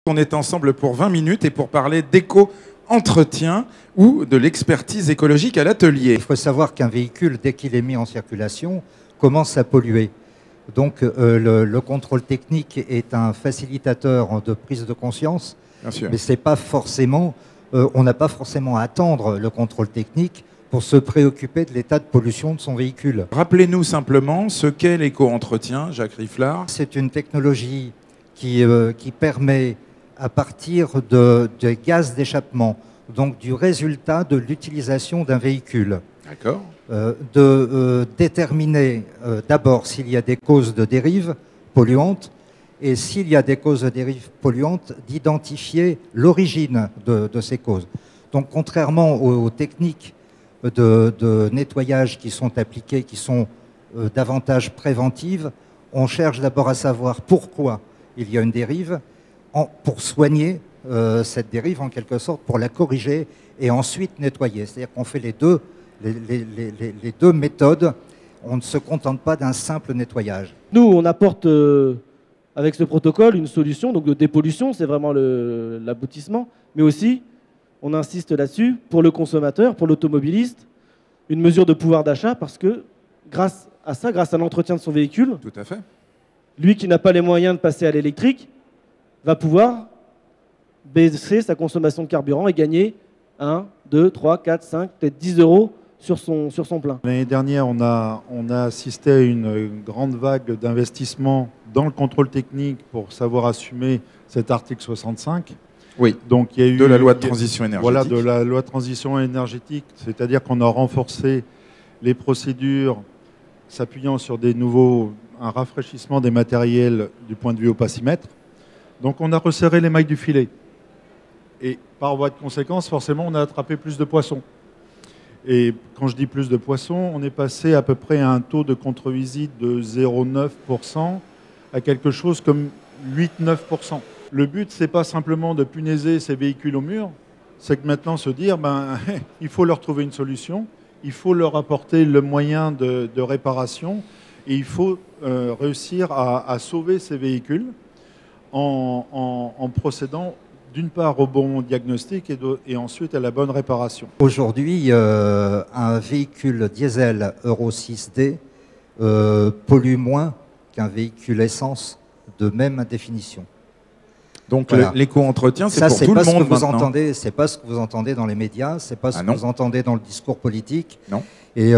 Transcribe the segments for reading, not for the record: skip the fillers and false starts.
On est ensemble pour 20 minutes et pour parler d'éco-entretien ou de l'expertise écologique à l'atelier. Il faut savoir qu'un véhicule, dès qu'il est mis en circulation, commence à polluer. Donc le contrôle technique est un facilitateur de prise de conscience, Bien sûr. mais c'est pas forcément, on n'a pas forcément à attendre le contrôle technique pour se préoccuper de l'état de pollution de son véhicule. Rappelez-nous simplement ce qu'est l'éco-entretien, Jacques Rifflard. C'est une technologie qui permet, à partir des gaz d'échappement, donc du résultat de l'utilisation d'un véhicule, D'accord. de déterminer d'abord s'il y a des causes de dérive polluantes et s'il y a des causes de dérive polluantes, d'identifier l'origine de ces causes. Donc contrairement aux techniques de nettoyage qui sont appliquées, qui sont davantage préventives, on cherche d'abord à savoir pourquoi il y a une dérive, pour soigner cette dérive en quelque sorte, pour la corriger et ensuite nettoyer. C'est-à-dire qu'on fait les deux méthodes, on ne se contente pas d'un simple nettoyage. Nous, on apporte avec ce protocole une solution donc de dépollution, c'est vraiment l'aboutissement, mais aussi, on insiste là-dessus, pour le consommateur, pour l'automobiliste, une mesure de pouvoir d'achat parce que grâce à ça, grâce à l'entretien de son véhicule, Tout à fait. lui qui n'a pas les moyens de passer à l'électrique va pouvoir baisser sa consommation de carburant et gagner 1, 2, 3, 4, 5, peut-être 10 euros sur son plein. L'année dernière, on a assisté à une grande vague d'investissement dans le contrôle technique pour savoir assumer cet article 65. Oui, donc, il y a eu de la loi de transition énergétique. Voilà, de la loi de transition énergétique, c'est-à-dire qu'on a renforcé les procédures s'appuyant sur un rafraîchissement des matériels du point de vue opacimètre. Donc on a resserré les mailles du filet. Et par voie de conséquence, forcément, on a attrapé plus de poissons. Et quand je dis plus de poissons, on est passé à peu près à un taux de contre-visite de 0,9% à quelque chose comme 8-9%. Le but, ce n'est pas simplement de punaiser ces véhicules au mur, c'est que maintenant se dire, il faut leur trouver une solution, il faut leur apporter le moyen de réparation et il faut réussir à sauver ces véhicules en procédant d'une part au bon diagnostic et ensuite à la bonne réparation. Aujourd'hui, un véhicule diesel Euro 6D pollue moins qu'un véhicule essence de même définition. Donc voilà. L'éco-entretien, c'est pour tout le monde maintenant. C'est pas ce que vous entendez dans les médias, c'est pas ce que vous entendez dans le discours politique. Non. Et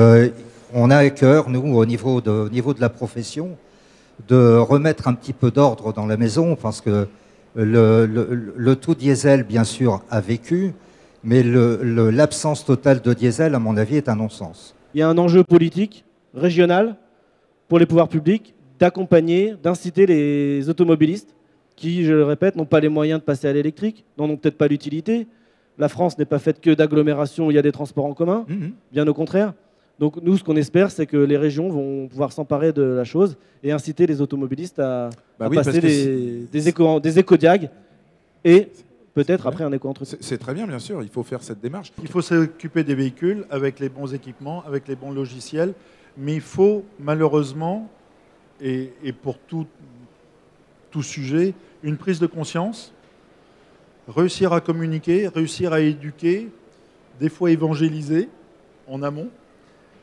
on a à cœur, nous, au niveau de la profession, de remettre un petit peu d'ordre dans la maison, parce que le tout diesel, bien sûr, a vécu, mais l'absence totale de diesel, à mon avis, est un non-sens. Il y a un enjeu politique, régional, pour les pouvoirs publics, d'accompagner, d'inciter les automobilistes qui, je le répète, n'ont pas les moyens de passer à l'électrique, n'en ont peut-être pas l'utilité. La France n'est pas faite que d'agglomérations où il y a des transports en commun, bien au contraire. Donc nous, ce qu'on espère, c'est que les régions vont pouvoir s'emparer de la chose et inciter les automobilistes à passer des éco-diag et peut-être après un éco-entretien. C'est très bien, bien sûr, il faut faire cette démarche. Il faut s'occuper des véhicules avec les bons équipements, avec les bons logiciels, mais il faut malheureusement, et pour tout sujet, une prise de conscience, réussir à communiquer, réussir à éduquer, des fois évangéliser en amont.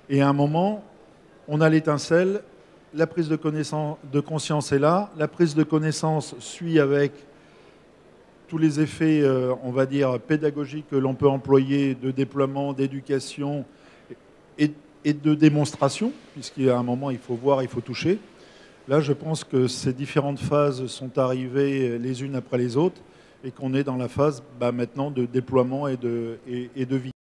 Et à un moment, on a l'étincelle, la prise de conscience est là, la prise de connaissance suit avec tous les effets, on va dire, pédagogiques que l'on peut employer, de déploiement, d'éducation et de démonstration, puisqu'à un moment, il faut voir, il faut toucher. Là, je pense que ces différentes phases sont arrivées les unes après les autres et qu'on est dans la phase maintenant de déploiement et de vie.